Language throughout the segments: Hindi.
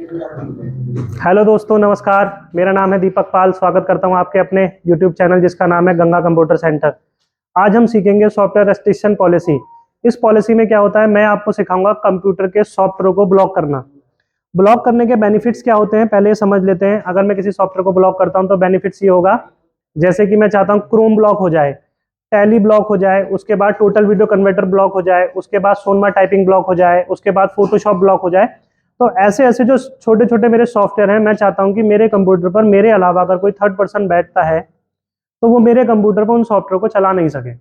हेलो दोस्तों, नमस्कार। मेरा नाम है दीपक पाल। स्वागत करता हूं आपके अपने यूट्यूब चैनल जिसका नाम है गंगा कंप्यूटर सेंटर। आज हम सीखेंगे सॉफ्टवेयर रेस्ट्रिक्शन पॉलिसी। इस पॉलिसी में क्या होता है, मैं आपको सिखाऊंगा कंप्यूटर के सॉफ्टवेयर को ब्लॉक करना। ब्लॉक करने के बेनिफिट्स क्या होते हैं पहले ये समझ लेते हैं। अगर मैं किसी सॉफ्टवेयर को ब्लॉक करता हूं तो बेनिफिट्स ये होगा, जैसे कि मैं चाहता हूं क्रोम ब्लॉक हो जाए, टैली ब्लॉक हो जाए, उसके बाद टोटल वीडियो कन्वर्टर ब्लॉक हो जाए, उसके बाद सोनमा टाइपिंग ब्लॉक हो जाए, उसके बाद फोटोशॉप ब्लॉक हो जाए। तो ऐसे ऐसे जो छोटे छोटे मेरे सॉफ्टवेयर हैं, मैं चाहता हूं कि मेरे कंप्यूटर पर मेरे अलावा अगर कोई थर्ड पर्सन बैठता है तो वो मेरे कंप्यूटर पर उन सॉफ्टवेयर को चला नहीं सके।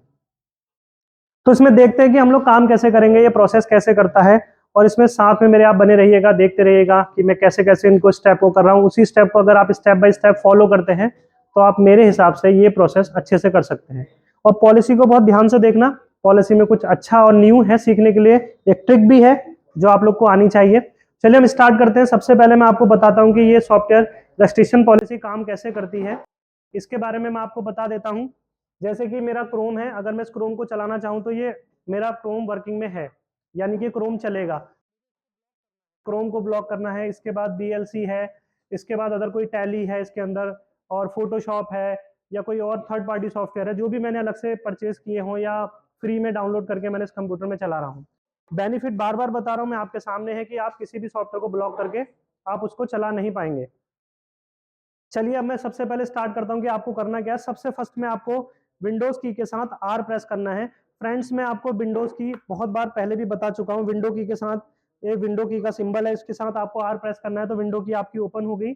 तो इसमें देखते हैं कि हम लोग काम कैसे करेंगे, ये प्रोसेस कैसे करता है। और इसमें साथ में मेरे आप बने रहिएगा, देखते रहिएगा कि मैं कैसे कैसे इनको स्टेप को कर रहा हूँ। उसी स्टेप को अगर आप स्टेप बाय स्टेप फॉलो करते हैं तो आप मेरे हिसाब से ये प्रोसेस अच्छे से कर सकते हैं। और पॉलिसी को बहुत ध्यान से देखना, पॉलिसी में कुछ अच्छा और न्यू है सीखने के लिए। एक ट्रिक भी है जो आप लोग को आनी चाहिए। चलिए हम स्टार्ट करते हैं। सबसे पहले मैं आपको बताता हूँ कि ये सॉफ्टवेयर रेस्ट्रिक्शन पॉलिसी काम कैसे करती है, इसके बारे में मैं आपको बता देता हूँ। जैसे कि मेरा क्रोम है, अगर मैं इस क्रोम को चलाना चाहूँ तो ये मेरा क्रोम वर्किंग में है, यानी कि क्रोम चलेगा। क्रोम को ब्लॉक करना है, इसके बाद बीएलसी है, इसके बाद अगर कोई टैली है इसके अंदर, और फोटोशॉप है, या कोई और थर्ड पार्टी सॉफ्टवेयर है जो भी मैंने अलग से परचेज किए हों या फ्री में डाउनलोड करके मैंने इस कंप्यूटर में चला रहा हूँ। बेनिफिट बार बार बता रहा हूँ मैं आपके सामने है कि आप किसी भी सॉफ्टवेयर को ब्लॉक करके आप उसको चला नहीं पाएंगे। चलिए अब मैं सबसे पहले स्टार्ट करता हूं कि आपको करना क्या है। सबसे फर्स्ट में आपको विंडोज की के साथ आर प्रेस करना है। फ्रेंड्स मैं आपको विंडोज की बहुत बार पहले भी बता चुका हूं। विंडो की के साथ, ये विंडो की का सिंबल है, इसके साथ आपको आर प्रेस करना है तो विंडो की आपकी ओपन हो गई।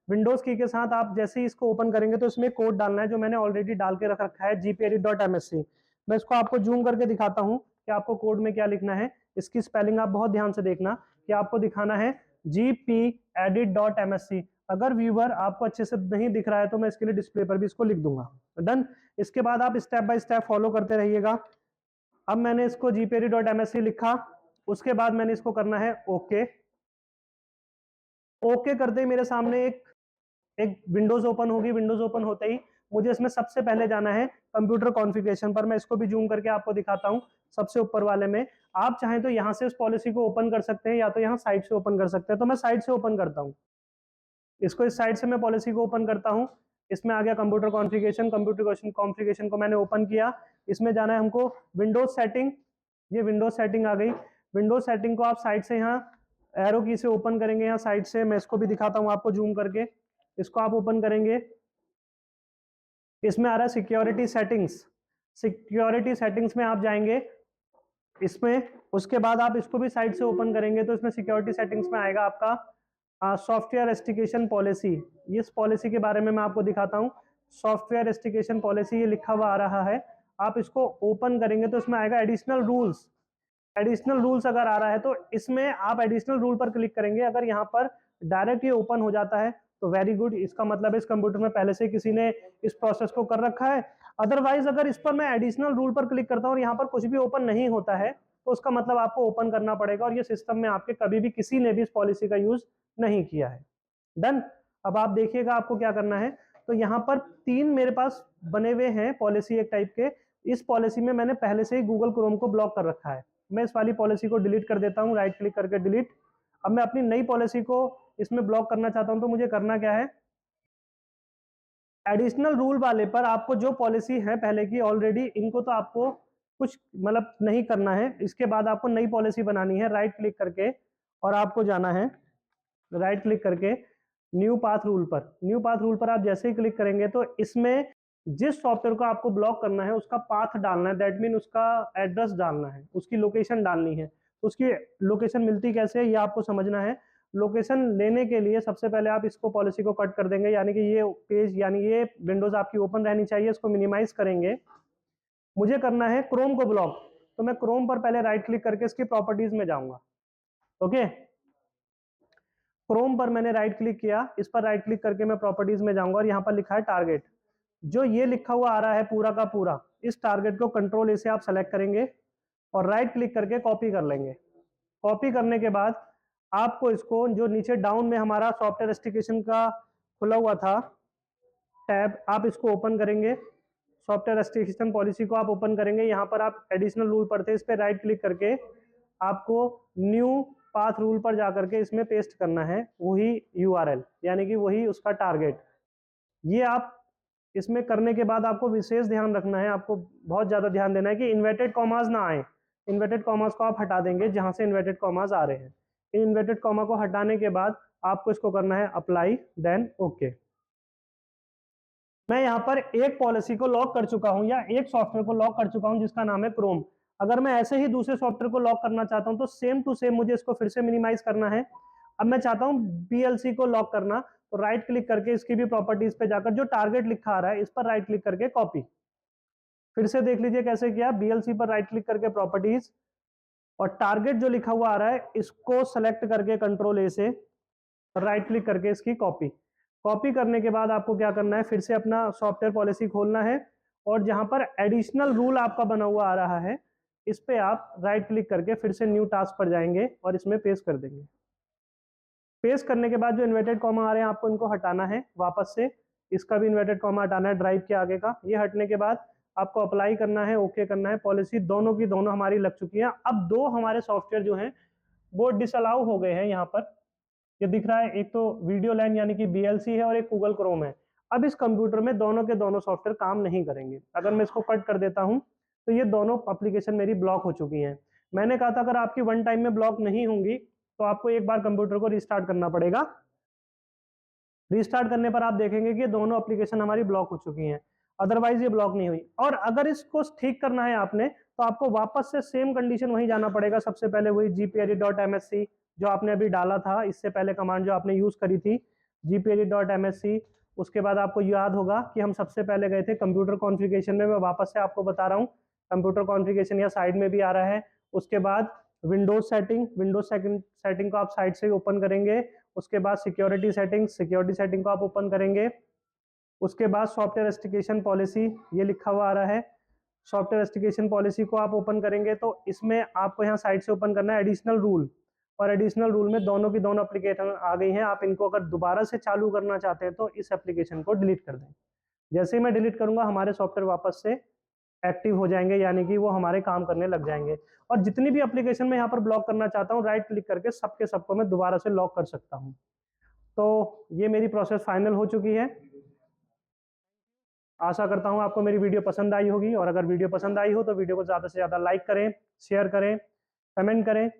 विंडोज की के साथ आप जैसे ही इसको ओपन करेंगे तो इसमें कोड डालना है जो मैंने ऑलरेडी डाल के रख रखा है, gpedit.msc। मैं इसको आपको जूम करके दिखाता हूँ कि आपको कोड में क्या लिखना है। इसकी स्पेलिंग आप बहुत ध्यान से देखना कि आपको दिखाना है gpedit.msc। अगर व्यूवर आपको अच्छे से नहीं दिख रहा है तो मैं इसके लिए डिस्प्ले पर भी इसको लिख दूंगा। डन। इसके बाद आप स्टेप बाय स्टेप फॉलो करते रहिएगा। अब मैंने इसको gpedit.msc लिखा, उसके बाद मैंने इसको करना है ओके। ओके करते ही मेरे सामने एक एक विंडोज ओपन होगी। विंडोज ओपन होते ही मुझे इसमें सबसे पहले जाना है कंप्यूटर कॉन्फ़िगरेशन पर। मैं इसको भी जूम करके आपको दिखाता हूं। सबसे ऊपर वाले में आप चाहें तो यहां से उस पॉलिसी को ओपन कर सकते हैं या तो यहां साइड से ओपन कर सकते हैं। तो मैं साइड से ओपन करता हूं इसको। इस साइड से मैं पॉलिसी को ओपन करता हूं। इसमें आ गया कंप्यूटर कॉन्फ़िगरेशन। कंप्यूटर कॉन्फ़िगरेशन को मैंने ओपन किया। इसमें जाना है हमको विंडोज सेटिंग। ये विंडोज सेटिंग आ गई। विंडोज सेटिंग को आप साइड से यहाँ एरो की से ओपन करेंगे, यहाँ साइड से। मैं इसको भी दिखाता हूँ आपको जूम करके। इसको आप ओपन करेंगे, इसमें आ रहा है सिक्योरिटी सेटिंग्स। सिक्योरिटी सेटिंग्स में आप जाएंगे इसमें। उसके बाद आप इसको भी साइड से ओपन करेंगे तो इसमें सिक्योरिटी सेटिंग्स में आएगा आपका सॉफ्टवेयर रेस्ट्रिक्शन पॉलिसी। इस पॉलिसी के बारे में मैं आपको दिखाता हूँ। सॉफ्टवेयर रेस्ट्रिक्शन पॉलिसी ये लिखा हुआ आ रहा है। आप इसको ओपन करेंगे तो इसमें आएगा एडिशनल रूल्स। एडिशनल रूल्स अगर आ रहा है तो इसमें आप एडिशनल रूल पर क्लिक करेंगे। अगर यहाँ पर डायरेक्ट ये ओपन हो जाता है तो वेरी गुड, इसका मतलब इस कंप्यूटर में पहले से किसी ने इस प्रोसेस को कर रखा है। अदरवाइज अगर इस पर मैं एडिशनल रूल पर क्लिक करता हूँ और यहाँ पर कुछ भी ओपन नहीं होता है तो उसका मतलब आपको ओपन करना पड़ेगा, और ये सिस्टम में आपके कभी भी किसी ने भी इस पॉलिसी का यूज नहीं किया है। डन। अब आप देखिएगा आपको क्या करना है। तो यहाँ पर तीन मेरे पास बने हुए हैं पॉलिसी एक टाइप के। इस पॉलिसी में मैंने पहले से ही गूगल क्रोम को ब्लॉक कर रखा है। मैं इस वाली पॉलिसी को डिलीट कर देता हूँ, राइट क्लिक करके डिलीट। अब मैं अपनी नई पॉलिसी को इसमें ब्लॉक करना चाहता हूँ तो मुझे करना क्या है, एडिशनल रूल वाले पर आपको जो पॉलिसी है पहले की ऑलरेडी, इनको तो आपको कुछ मतलब नहीं करना है। इसके बाद आपको नई पॉलिसी बनानी है। राइट क्लिक करके और आपको जाना है, राइट क्लिक करके न्यू पाथ रूल पर। न्यू पाथ रूल पर आप जैसे ही क्लिक करेंगे तो इसमें जिस सॉफ्टवेयर को आपको ब्लॉक करना है उसका पाथ डालना है। दैट मीन उसका एड्रेस डालना है, उसकी लोकेशन डालनी है। उसकी लोकेशन मिलती कैसे है ये आपको समझना है। लोकेशन लेने के लिए सबसे पहले आप इसको पॉलिसी को कट कर देंगे, यानी कि ये पेज यानी ये विंडोज आपकी ओपन रहनी चाहिए। इसको मिनिमाइज करेंगे। मुझे करना है क्रोम को ब्लॉक, तो मैं क्रोम पर पहले राइट क्लिक करके इसकी प्रॉपर्टीज में जाऊंगा। ओके, क्रोम पर मैंने राइट क्लिक किया। इस पर राइट क्लिक करके मैं प्रॉपर्टीज में जाऊंगा और यहाँ पर लिखा है टारगेट। जो ये लिखा हुआ आ रहा है पूरा का पूरा, इस टारगेट को कंट्रोल ए से आप सेलेक्ट करेंगे और राइट क्लिक करके कॉपी कर लेंगे। कॉपी करने के बाद आपको इसको जो नीचे डाउन में हमारा सॉफ्टवेयर रेस्ट्रिक्शन का खुला हुआ था टैब, आप इसको ओपन करेंगे। सॉफ्टवेयर रेस्ट्रिक्शन पॉलिसी को आप ओपन करेंगे। यहाँ पर आप एडिशनल रूल पढ़ते हैं, इस पर राइट क्लिक करके आपको न्यू पाथ रूल पर जाकर के इसमें पेस्ट करना है वही URL, यानी कि वही उसका टारगेट। ये आप इसमें करने के बाद आपको विशेष ध्यान रखना है, आपको बहुत ज़्यादा ध्यान देना है कि इन्वर्टेड कॉमास ना आए। इन्वर्टेड कॉमास को आप हटा देंगे जहां से इन्वर्टेड कॉमास आ रहे हैं। इन इन्वर्टेड कॉमा को हटाने के बाद आपको इसको करना है अप्लाई, देन ओके। मैं यहाँ पर एक पॉलिसी को लॉक कर चुका हूँ या एक सॉफ्टवेयर को लॉक कर चुका हूँ जिसका नाम है क्रोम। अगर मैं ऐसे ही दूसरे सॉफ्टवेयर को लॉक करना चाहता हूँ तो सेम टू सेम मुझे इसको फिर से मिनिमाइज करना है। अब मैं चाहता हूँ BLC को लॉक करना, तो राइट क्लिक करके इसकी भी प्रॉपर्टीज पे जाकर जो टारगेट लिखा आ रहा है इस पर राइट क्लिक करके कॉपी। फिर से देख लीजिए कैसे किया, BLC पर राइट क्लिक करके प्रॉपर्टीज, और टारगेट जो लिखा हुआ आ रहा है इसको सेलेक्ट करके कंट्रोल A से राइट क्लिक करके इसकी कॉपी। कॉपी करने के बाद आपको क्या करना है, फिर से अपना सॉफ्टवेयर पॉलिसी खोलना है और जहां पर एडिशनल रूल आपका बना हुआ आ रहा है इस पे आप राइट क्लिक करके फिर से न्यू टास्क पर जाएंगे और इसमें पेस्ट कर देंगे। पेस्ट करने के बाद जो इन्वर्टेड कॉमा आ रहे हैं आपको इनको हटाना है वापस से। इसका भी इन्वर्टेड कॉमा हटाना है ड्राइव के आगे का। ये हटने के बाद आपको अप्लाई करना है, ओके करना है। पॉलिसी दोनों की दोनों हमारी लग चुकी है। अब दो हमारे सॉफ्टवेयर जो हैं वो डिसअलाउ हो गए हैं। यहाँ पर ये दिख रहा है, एक तो वीडियो लाइन यानी कि BLC है और एक गूगल क्रोम है। अब इस कंप्यूटर में दोनों के दोनों सॉफ्टवेयर काम नहीं करेंगे। अगर मैं इसको कट कर देता हूं तो ये दोनों एप्लीकेशन मेरी ब्लॉक हो चुकी हैं। मैंने कहा था अगर आपकी वन टाइम में ब्लॉक नहीं होंगी तो आपको एक बार कंप्यूटर को रिस्टार्ट करना पड़ेगा। रिस्टार्ट करने पर आप देखेंगे कि दोनों एप्लीकेशन हमारी ब्लॉक हो चुकी हैं, अदरवाइज ये ब्लॉक नहीं हुई। और अगर इसको ठीक करना है आपने तो आपको वापस से सेम कंडीशन वहीं जाना पड़ेगा। सबसे पहले वही gpedit.msc जो आपने अभी डाला था, इससे पहले कमांड जो आपने यूज करी थी gpedit.msc। उसके बाद आपको याद होगा कि हम सबसे पहले गए थे कंप्यूटर कॉन्फ़िगरेशन में। मैं वापस से आपको बता रहा हूँ, कंप्यूटर कॉन्फ़िगरेशन या साइड में भी आ रहा है। उसके बाद विंडोज सेटिंग, सेटिंग को आप साइड से ओपन करेंगे। उसके बाद सिक्योरिटी सेटिंग को आप ओपन करेंगे। उसके बाद सॉफ्टवेयर रेस्ट्रिक्शन पॉलिसी, ये लिखा हुआ आ रहा है। सॉफ्टवेयर रेस्ट्रिक्शन पॉलिसी को आप ओपन करेंगे तो इसमें आपको यहाँ साइड से ओपन करना है एडिशनल रूल, और एडिशनल रूल में दोनों की दोनों एप्लीकेशन आ गई हैं। आप इनको अगर दोबारा से चालू करना चाहते हैं तो इस एप्लीकेशन को डिलीट कर दें। जैसे ही मैं डिलीट करूंगा हमारे सॉफ्टवेयर वापस से एक्टिव हो जाएंगे, यानी कि वो हमारे काम करने लग जाएंगे। और जितनी भी एप्लीकेशन मैं यहाँ पर ब्लॉक करना चाहता हूँ राइट क्लिक करके सबके सबको मैं दोबारा से लॉक कर सकता हूँ। तो ये मेरी प्रोसेस फाइनल हो चुकी है। आशा करता हूँ आपको मेरी वीडियो पसंद आई होगी, और अगर वीडियो पसंद आई हो तो वीडियो को ज़्यादा से ज़्यादा लाइक करें, शेयर करें, कमेंट करें।